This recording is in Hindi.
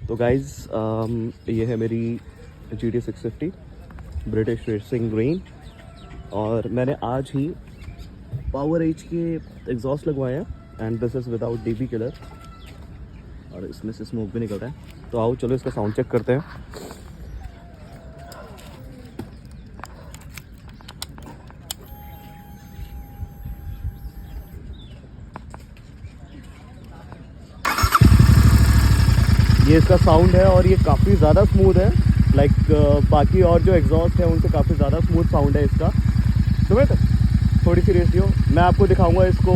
तो गाइज़ ये है मेरी GT 650 ब्रिटिश रेसिंग ग्रीन और मैंने आज ही पावर एज के एग्जॉस्ट लगवाए हैं and this is without DB killer और इसमें से स्मोक भी निकल रहा है। तो आओ चलो इसका साउंड चेक करते हैं। ये इसका साउंड है और ये काफ़ी ज़्यादा स्मूथ है, लाइक बाकी और जो एग्जॉस्ट है उनसे काफ़ी ज़्यादा स्मूथ साउंड है इसका। सुमित थोड़ी सी रेस दियो, मैं आपको दिखाऊंगा इसको